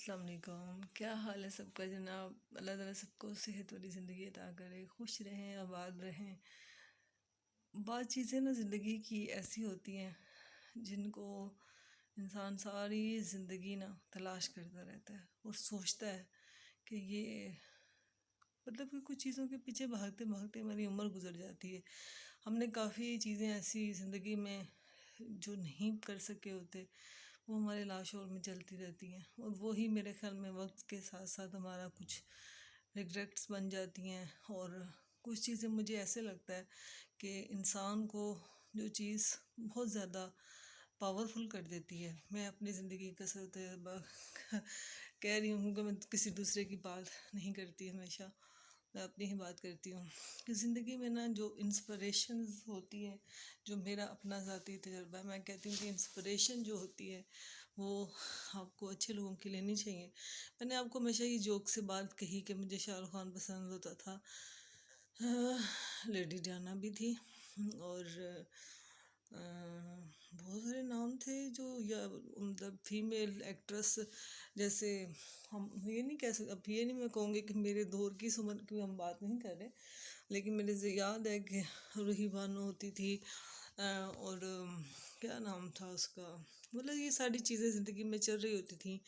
अस्सलाम वालेकुम। क्या हाल है सबका जनाब। अल्लाह ताला सबको सेहत वाली ज़िंदगी अता करे, खुश रहें, आबाद रहें। बात चीज़ें ना ज़िंदगी की ऐसी होती हैं जिनको इंसान सारी ज़िंदगी ना तलाश करता रहता है और सोचता है कि ये मतलब कि कुछ चीज़ों के पीछे भागते भागते हमारी उम्र गुजर जाती है। हमने काफ़ी चीज़ें ऐसी ज़िंदगी में जो नहीं कर सके होते, वो हमारे लाशोर में चलती रहती हैं और वो ही मेरे ख्याल में वक्त के साथ साथ हमारा कुछ रिग्रेट्स बन जाती हैं। और कुछ चीज़ें मुझे ऐसे लगता है कि इंसान को जो चीज़ बहुत ज़्यादा पावरफुल कर देती है। मैं अपनी ज़िंदगी का सर तजुर्बा कह रही हूँ कि मैं किसी दूसरे की बात नहीं करती, हमेशा मैं अपनी ही बात करती हूँ कि ज़िंदगी में ना जो इंस्पिरेशंस होती है, जो मेरा अपना ज़ाती तजुर्बा है, मैं कहती हूँ कि इंस्पिरेशन जो होती है वो आपको अच्छे लोगों की लेनी चाहिए। मैंने आपको हमेशा ये जोक से बात कही कि मुझे शाहरुख खान पसंद होता था, लेडी डायना भी थी और बहुत सारे नाम थे जो या मतलब फीमेल एक्ट्रेस। जैसे हम ये नहीं कह सकते, अब ये नहीं मैं कहूँगी कि मेरे दौर की इस उम्र की हम बात नहीं कर रहे, लेकिन मेरे से याद है कि रूही बानो होती थी और क्या नाम था उसका। मतलब ये सारी चीज़ें ज़िंदगी में चल रही होती थी।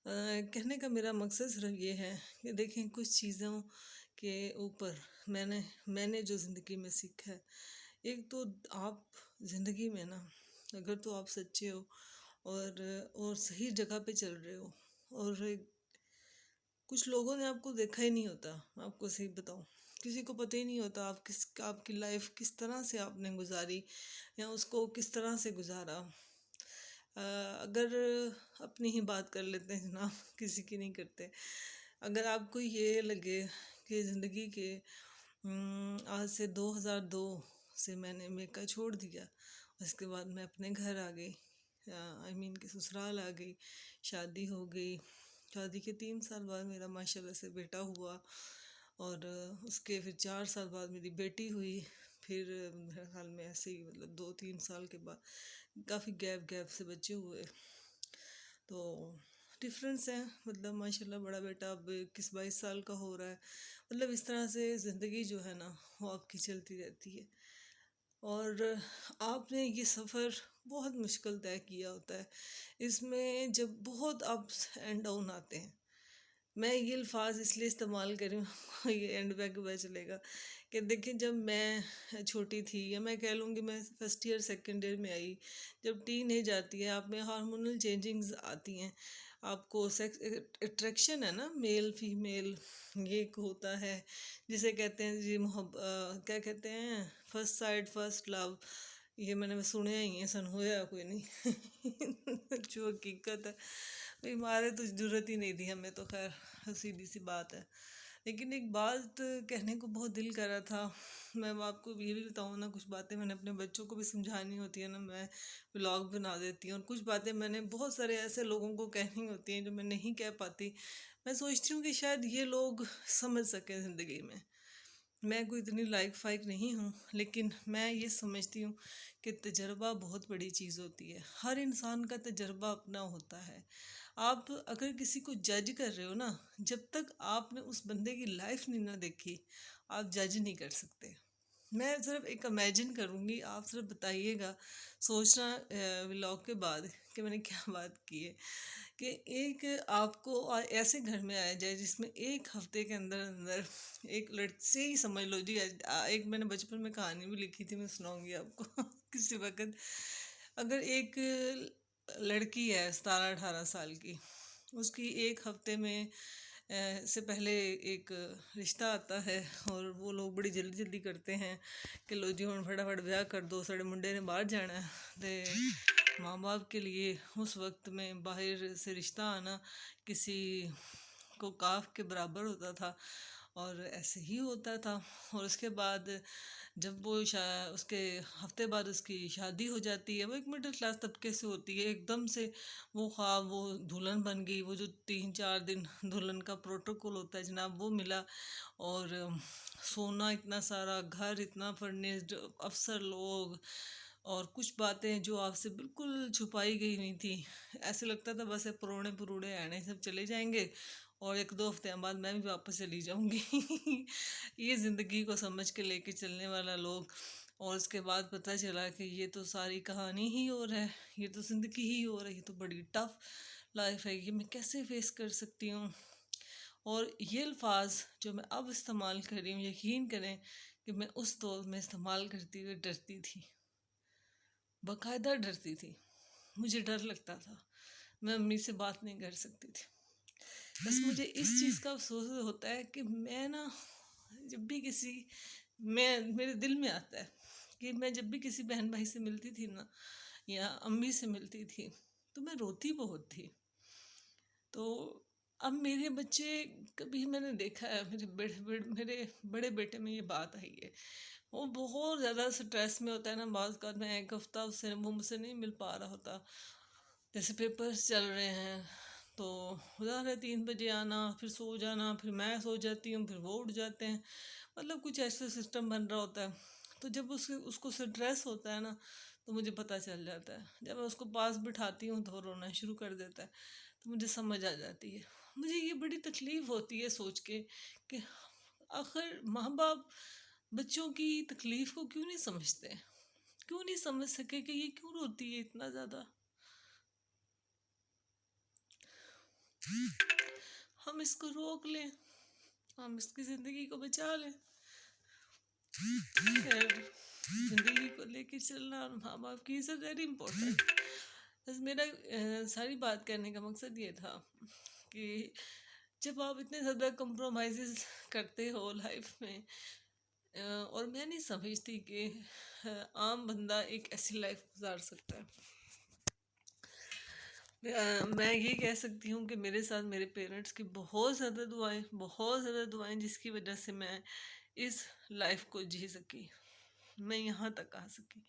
कहने का मेरा मकसद सिर्फ ये है कि देखें कुछ चीज़ों के ऊपर मैंने मैंने जो ज़िंदगी में सीखा है। एक तो आप ज़िंदगी में ना, अगर तो आप सच्चे हो और सही जगह पे चल रहे हो और कुछ लोगों ने आपको देखा ही नहीं होता। मैं आपको सही बताऊं, किसी को पता ही नहीं होता आप आपकी लाइफ किस तरह से आपने गुजारी या उसको किस तरह से गुजारा। अगर अपनी ही बात कर लेते हैं जनाब, किसी की नहीं करते। अगर आपको ये लगे कि ज़िंदगी के आज से 2002 से मैंने मेका छोड़ दिया, उसके बाद मैं अपने घर आ गई, आई मीन कि ससुराल आ गई, शादी हो गई। शादी के 3 साल बाद मेरा माशाल्लाह से बेटा हुआ और उसके फिर 4 साल बाद मेरी बेटी हुई। फिर मेरे ख्याल में ऐसे ही मतलब 2-3 साल के बाद काफ़ी गैप गैप से बच्चे हुए। तो डिफरेंस है, मतलब माशाल्लाह बड़ा बेटा अब 21-22 साल का हो रहा है। मतलब इस तरह से ज़िंदगी जो है ना वो आपकी चलती रहती है और आपने ये सफ़र बहुत मुश्किल तय किया होता है। इसमें जब बहुत अप्स एंड डाउन आते हैं, मैं ये अल्फाज इसलिए इस्तेमाल कर रही हूँ आपको ये एंड बैक पता चलेगा कि देखिए जब मैं छोटी थी, या मैं कह लूँगी मैं फर्स्ट ईयर सेकंड ईयर में आई, जब टीन एज आती है, आप में हार्मोनल चेंजिंग्स आती हैं, आपको सेक्स अट्रैक्शन है ना, मेल फीमेल ये एक होता है जिसे कहते हैं जी क्या कहते हैं, फर्स्ट साइड फर्स्ट लव। ये मैंने सुने ही है, सन होया कोई नहीं जो हकीकत है भाई, हमारे तो ज़रूरत ही नहीं थी हमें, तो खैर सीधी सी बात है। लेकिन एक बात कहने को बहुत दिल कर रहा था, मैं आपको ये भी बताऊँ ना, कुछ बातें मैंने अपने बच्चों को भी समझानी होती है ना, मैं व्लॉग बना देती हूँ और कुछ बातें मैंने बहुत सारे ऐसे लोगों को कहनी होती हैं जो मैं नहीं कह पाती। मैं सोचती हूँ कि शायद ये लोग समझ सकें ज़िंदगी में। मैं कोई इतनी लायक फ़ायक नहीं हूँ, लेकिन मैं ये समझती हूँ कि तजर्बा बहुत बड़ी चीज़ होती है। हर इंसान का तजर्बा अपना होता है। आप अगर किसी को जज कर रहे हो ना, जब तक आपने उस बंदे की लाइफ नहीं ना देखी, आप जज नहीं कर सकते। मैं सिर्फ एक इमेजिन करूँगी, आप सिर्फ बताइएगा, सोचना व्लॉग के बाद कि मैंने क्या बात की है। कि एक आपको ऐसे घर में आया जाए जिसमें एक हफ्ते के अंदर अंदर एक लड़की से ही समझ लो जी, एक मैंने बचपन में कहानी भी लिखी थी, मैं सुनाऊंगी आपको किसी वक्त। अगर एक लड़की है 17-18 साल की, उसकी एक हफ्ते में से पहले एक रिश्ता आता है और वो लोग बड़ी जल्दी जल्दी करते हैं कि लो जी हम फटाफट ब्याह कर दो, साढ़े मुंडे ने बाहर जाना है। तो माँ बाप के लिए उस वक्त में बाहर से रिश्ता आना किसी को काफ के बराबर होता था और ऐसे ही होता था। और उसके बाद जब वो उसके हफ्ते बाद उसकी शादी हो जाती है, वो एक मिडिल क्लास तबके से होती है, एकदम से वो ख्वाब, वो दुल्हन बन गई, वो जो 3-4 दिन दुल्हन का प्रोटोकॉल होता है जनाब वो मिला। और सोना इतना सारा, घर इतना फर्निश्ड, अफसर लोग और कुछ बातें जो आपसे बिल्कुल छुपाई गई नहीं थी, ऐसे लगता था बस ये पुरोने पुरूड़े आने सब चले जाएंगे और एक दो हफ्ते बाद मैं भी वापस चली जाऊंगी। ये ज़िंदगी को समझ के लेके चलने वाला लोग। और उसके बाद पता चला कि ये तो सारी कहानी ही और है, ये तो ज़िंदगी ही और है, ये तो बड़ी टफ लाइफ है, ये मैं कैसे फेस कर सकती हूँ। और ये अल्फाज जो मैं अब इस्तेमाल कर रही हूँ, यकीन करें कि मैं उस दौर में इस्तेमाल करती हुए डरती थी, बाकायदा डरती थी। मुझे डर लगता था, मैं अम्मी से बात नहीं कर सकती थी। बस मुझे इस चीज़ का अफसोस होता है कि मैं ना, जब भी किसी, मैं मेरे दिल में आता है कि मैं जब भी किसी बहन भाई से मिलती थी ना, या अम्मी से मिलती थी, तो मैं रोती बहुत थी। तो अब मेरे बच्चे, कभी मैंने देखा है मेरे बड़े बेटे में ये बात आई है, वो बहुत ज़्यादा स्ट्रेस में होता है ना, बाज़ का मैं एक हफ्ता उससे वो मुझसे नहीं मिल पा रहा होता। जैसे पेपर्स चल रहे हैं तो उधर है 3 बजे आना, फिर सो जाना, फिर मैं सो जाती हूँ, फिर वो उठ जाते हैं, मतलब कुछ ऐसा सिस्टम बन रहा होता है। तो जब उसको स्ट्रेस होता है ना, तो मुझे पता चल जाता है। जब मैं उसको पास बिठाती हूँ तो वो रोना शुरू कर देता है, तो मुझे समझ आ जाती है। मुझे ये बड़ी तकलीफ़ होती है सोच के कि आखिर माँ बाप बच्चों की तकलीफ़ को क्यों नहीं समझते, क्यों नहीं समझ सके कि ये क्यों रोती है इतना ज़्यादा। हम इसको रोक लें, हम इसकी ज़िंदगी को बचा लें। खैर, ज़िंदगी को लेके चलना और माँ बाप की इज़्ज़त वेरी इम्पोर्टेंट। बस मेरा सारी बात करने का मकसद ये था कि जब आप इतने ज़्यादा कंप्रोमाइज़ करते हो लाइफ में, और मैं नहीं समझती कि आम बंदा एक ऐसी लाइफ गुजार सकता है। मैं ये कह सकती हूँ कि मेरे साथ मेरे पेरेंट्स की बहुत ज़्यादा दुआएं जिसकी वजह से मैं इस लाइफ को जी सकी, मैं यहाँ तक आ सकी।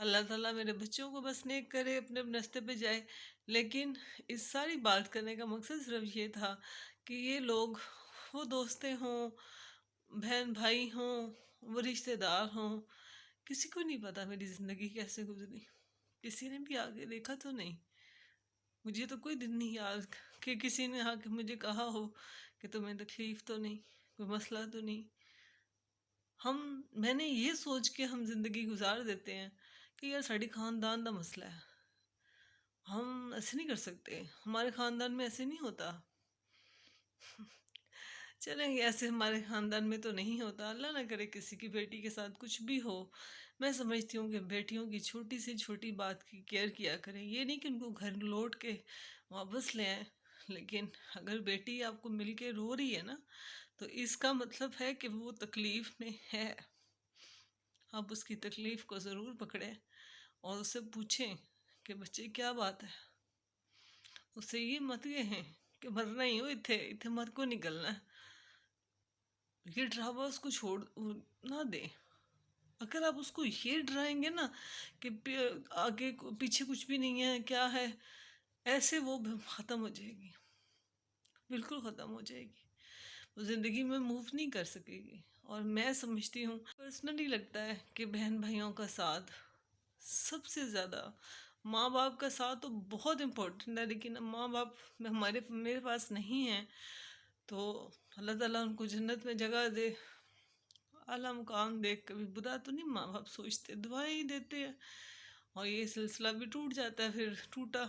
अल्लाह ताला मेरे बच्चों को बस नेक करे, अपने रास्ते पे जाए। लेकिन इस सारी बात करने का मकसद सिर्फ ये था कि ये लोग, वो दोस्तें हों, बहन भाई हों, वो रिश्तेदार हों, किसी को नहीं पता मेरी ज़िंदगी कैसे गुजरी, किसी ने भी आगे देखा तो नहीं। मुझे तो कोई दिन नहीं याद कि किसी ने आके मुझे कहा हो कि तुम्हें तकलीफ तो नहीं, कोई मसला तो नहीं। मैंने ये सोच के हम जिंदगी गुजार देते हैं कि यार साड़ी खानदान का मसला है, हम ऐसे नहीं कर सकते, हमारे खानदान में ऐसे नहीं होता। चलेंगे, ऐसे हमारे खानदान में तो नहीं होता, अल्लाह ना करे किसी की बेटी के साथ कुछ भी हो। मैं समझती हूँ कि बेटियों की छोटी से छोटी बात की केयर किया करें, ये नहीं कि उनको घर लौट के वापस ले आए। लेकिन अगर बेटी आपको मिल के रो रही है ना, तो इसका मतलब है कि वो तकलीफ़ में है। आप उसकी तकलीफ़ को ज़रूर पकड़ें और उससे पूछें कि बच्चे क्या बात है। उससे ये मत कहें कि मरना ही हो, इतने इतने मर को निकलना है। ये ड्रामा उसको ना दें। अगर आप उसको ये डराएंगे ना कि आगे पीछे कुछ भी नहीं है, क्या है, ऐसे वो ख़त्म हो जाएगी, बिल्कुल ख़त्म हो जाएगी, वो ज़िंदगी में मूव नहीं कर सकेगी। और मैं समझती हूँ, पर्सनली लगता है कि बहन भाइयों का साथ सबसे ज़्यादा, माँ बाप का साथ तो बहुत इम्पोर्टेंट है, लेकिन माँ बाप में मेरे पास नहीं है, तो अल्लाह ताला उनको जन्नत में जगह दे, आला मुकाम देख। कभी बुरा तो नहीं माँ बाप सोचते, दुआएं ही देते हैं। और ये सिलसिला भी टूट जाता है, फिर टूटा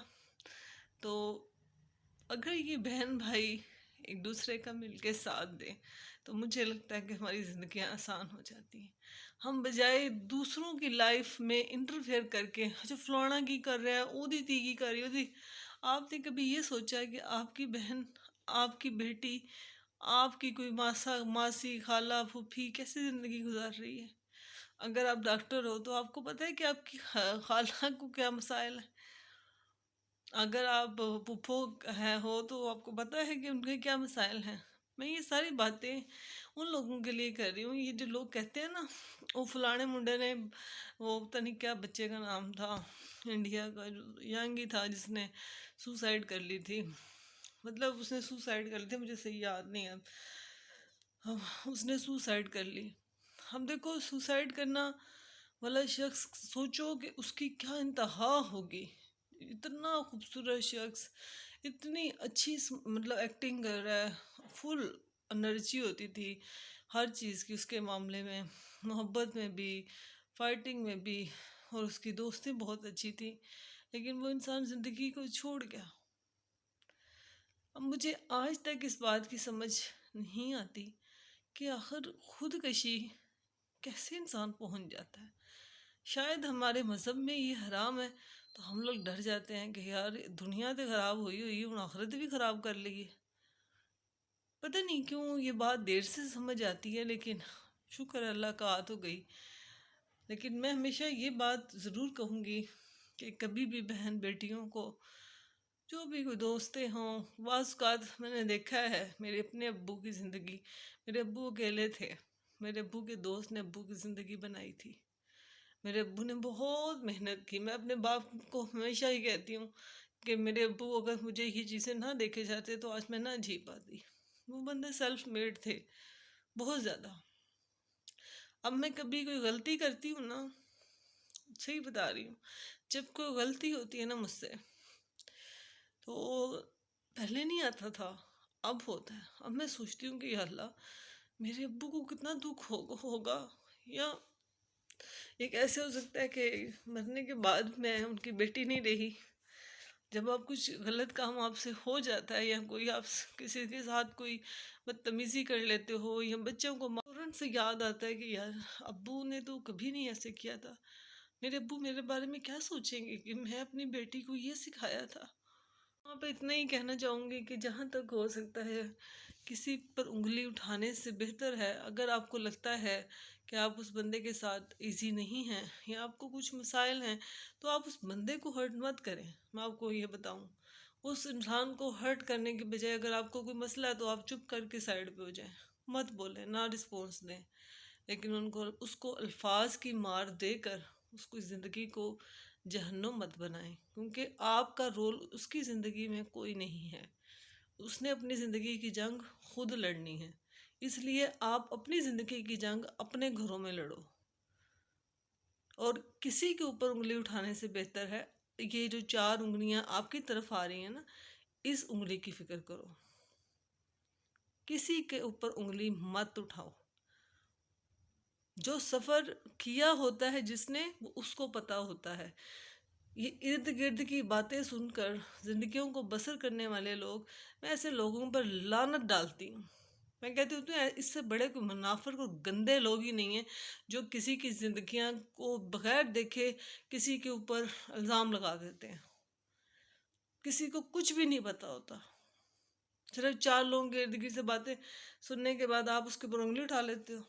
तो अगर ये बहन भाई एक दूसरे का मिलके साथ दें, तो मुझे लगता है कि हमारी ज़िंदगी आसान हो जाती है। हम बजाय दूसरों की लाइफ में इंटरफेयर करके, जो फलाना की कर रहा है, ओदी ती की कर रही होती, आपने कभी ये सोचा है कि आपकी बहन, आपकी बेटी, आपकी कोई मासी खाला फूफी कैसे ज़िंदगी गुजार रही है? अगर आप डॉक्टर हो तो आपको पता है कि आपकी खाला को क्या मसाइल है। अगर आप फूफो है हो तो आपको पता है कि उनके क्या मसाइल हैं। मैं ये सारी बातें उन लोगों के लिए कर रही हूँ, ये जो लोग कहते हैं ना, वो फलाने मुंडे ने, वो पता नहीं क्या बच्चे का नाम था, इंडिया का यंग ही था, जिसने सुसाइड कर ली थी। मतलब उसने सुसाइड कर ली थी, मुझे सही याद नहीं है। उसने सुसाइड कर ली। हम देखो, सुसाइड करना वाला शख्स, सोचो कि उसकी क्या इंतहा होगी। इतना खूबसूरत शख्स, इतनी अच्छी मतलब एक्टिंग कर रहा है, फुल एनर्जी होती थी हर चीज़ की उसके मामले में, मोहब्बत में भी, फाइटिंग में भी, और उसकी दोस्ती बहुत अच्छी थी। लेकिन वो इंसान ज़िंदगी को छोड़ गया। अब मुझे आज तक इस बात की समझ नहीं आती कि आखिर खुदकशी कैसे इंसान पहुंच जाता है। शायद हमारे मज़हब में ये हराम है, तो हम लोग डर जाते हैं कि यार दुनिया तो ख़राब हुई हुई हूँ, आखिरत भी ख़राब कर ली है। पता नहीं क्यों ये बात देर से समझ आती है, लेकिन शुक्र अल्लाह का आ तो गई। लेकिन मैं हमेशा ये बात ज़रूर कहूँगी कि कभी भी बहन बेटियों को, जो भी कोई दोस्तें हों, वास्कात मैंने देखा है मेरे अपने अब्बू की ज़िंदगी। मेरे अब्बू अकेले थे, मेरे अब्बू के दोस्त ने अब्बू की ज़िंदगी बनाई थी। मेरे अब्बू ने बहुत मेहनत की। मैं अपने बाप को हमेशा ही कहती हूँ कि मेरे अब्बू अगर मुझे ये चीज़ें ना देखे जाते तो आज मैं ना जी पाती। वो बंदे सेल्फ मेड थे बहुत ज़्यादा। अब मैं कभी कोई गलती करती हूँ ना, सही बता रही हूँ, जब कोई गलती होती है ना मुझसे, तो पहले नहीं आता था, अब होता है। अब मैं सोचती हूँ कि या अल्लाह, मेरे अब्बू को कितना दुख होगा, या एक ऐसे हो सकता है कि मरने के बाद मैं उनकी बेटी नहीं रही। जब आप कुछ गलत काम आपसे हो जाता है, या कोई आप किसी के साथ कोई बदतमीजी कर लेते हो, या बच्चों को फौरन से याद आता है कि यार अब्बू ने तो कभी नहीं ऐसे किया था। मेरे अब्बू मेरे बारे में क्या सोचेंगे कि मैं अपनी बेटी को ये सिखाया था। वहाँ पे इतना ही कहना चाहूँगी कि जहाँ तक हो सकता है, किसी पर उंगली उठाने से बेहतर है, अगर आपको लगता है कि आप उस बंदे के साथ इजी नहीं हैं, या आपको कुछ मसाइल हैं, तो आप उस बंदे को हर्ट मत करें। मैं आपको ये बताऊं, उस इंसान को हर्ट करने के बजाय अगर आपको कोई मसला है तो आप चुप करके साइड पे हो जाएं, मत बोलें, ना रिस्पॉन्स दें। लेकिन उनको उसको अल्फाज की मार देकर उसको ज़िंदगी को जहन्नुम मत बनाएं, क्योंकि आपका रोल उसकी ज़िंदगी में कोई नहीं है। उसने अपनी ज़िंदगी की जंग खुद लड़नी है, इसलिए आप अपनी ज़िंदगी की जंग अपने घरों में लड़ो। और किसी के ऊपर उंगली उठाने से बेहतर है, ये जो 4 उंगलियां आपकी तरफ आ रही हैं ना, इस उंगली की फिक्र करो, किसी के ऊपर उंगली मत उठाओ। जो सफ़र किया होता है जिसने, वो उसको पता होता है। ये इर्द गिर्द की बातें सुनकर जिंदगियों को बसर करने वाले लोग, मैं ऐसे लोगों पर लानत डालती हूँ। मैं कहती हूँ तो इससे बड़े कोई मुनाफिक और गंदे लोग ही नहीं हैं, जो किसी की जिंदगियां को बगैर देखे किसी के ऊपर इल्ज़ाम लगा देते हैं। किसी को कुछ भी नहीं पता होता, सिर्फ 4 लोगों के इर्द गिर्द से बातें सुनने के बाद आप उसके ऊपर उंगली उठा लेते हो।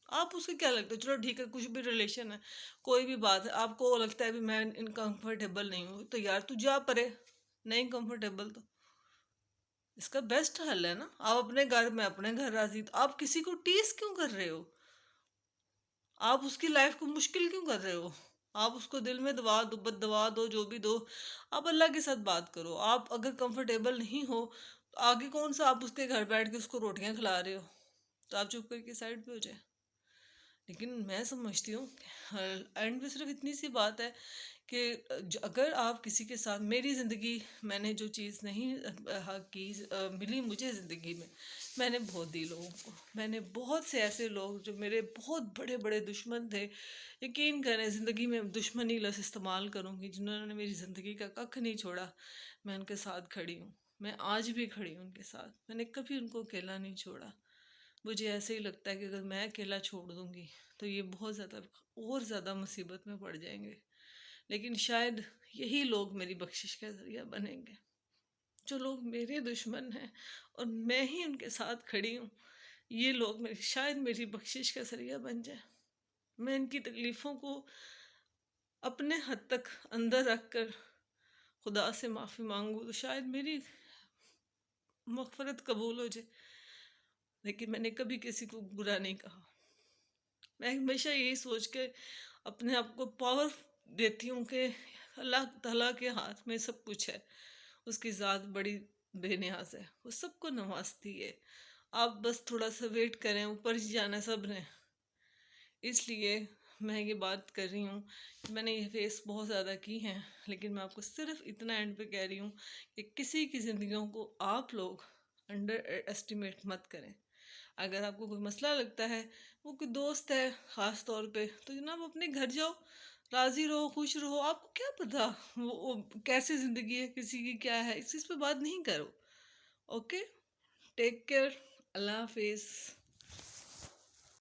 आप उसके क्या लगता है, चलो ठीक है, कुछ भी रिलेशन है, कोई भी बात है, आपको लगता है भी मैं इनकम्फर्टेबल नहीं हूँ, तो यार तू जा परे, नहीं कंफर्टेबल तो इसका बेस्ट हल है ना, आप अपने घर में अपने घर राजी, तो आप किसी को टीस क्यों कर रहे हो? आप उसकी लाइफ को मुश्किल क्यों कर रहे हो? आप उसको दिल में दवा दो, बद दवा दो, जो भी दो, आप अल्लाह के साथ बात करो। आप अगर कंफर्टेबल नहीं हो, तो आगे कौन सा आप उसके घर बैठ के उसको रोटियां खिला रहे हो? तो आप चुप करके साइड पे हो जाए। लेकिन मैं समझती हूँ एंड में सिर्फ इतनी सी बात है कि अगर आप किसी के साथ, मेरी ज़िंदगी, मैंने जो चीज़ नहीं की मिली मुझे ज़िंदगी में, मैंने बहुत दी लोगों को। मैंने बहुत से ऐसे लोग जो मेरे बहुत बड़े बड़े दुश्मन थे, यकीन करें ज़िंदगी में दुश्मनी लफ्ज़ इस्तेमाल करूँगी, जिन्होंने मेरी ज़िंदगी का कख नहीं छोड़ा, मैं उनके साथ खड़ी हूँ। मैं आज भी खड़ी हूँ उनके साथ, मैंने कभी उनको अकेला नहीं छोड़ा। मुझे ऐसे ही लगता है कि अगर मैं अकेला छोड़ दूंगी तो ये बहुत ज़्यादा और ज़्यादा मुसीबत में पड़ जाएंगे। लेकिन शायद यही लोग मेरी बख्शिश का ज़रिया बनेंगे। जो लोग मेरे दुश्मन हैं और मैं ही उनके साथ खड़ी हूँ, ये लोग मेरी शायद मेरी बख्शिश का ज़रिया बन जाए। मैं इनकी तकलीफ़ों को अपने हद तक अंदर रख कर खुदा से माफ़ी मांगूँ तो शायद मेरी मग़फ़िरत कबूल हो जाए। लेकिन मैंने कभी किसी को बुरा नहीं कहा। मैं हमेशा यही सोच के अपने आप को पावर देती हूँ कि अल्लाह ताला के हाथ में सब कुछ है। उसकी ज़ात बड़ी बेनियाज है, वो सबको नवाजती है। आप बस थोड़ा सा वेट करें, ऊपर ही जाना सब ने। इसलिए मैं ये बात कर रही हूँ कि मैंने ये फेस बहुत ज़्यादा की हैं, लेकिन मैं आपको सिर्फ इतना एंड पे कह रही हूँ कि किसी की ज़िंदगियों को आप लोग अंडर एस्टिमेट मत करें। अगर आपको कोई मसला लगता है, वो कोई दोस्त है ख़ास तौर पे, तो जनाब अपने घर जाओ, राज़ी रहो, खुश रहो। आपको क्या पता वो कैसी ज़िंदगी है, किसी की क्या है, इस चीज़ पे बात नहीं करो। ओके, टेक केयर, अल्लाह हाफिज़।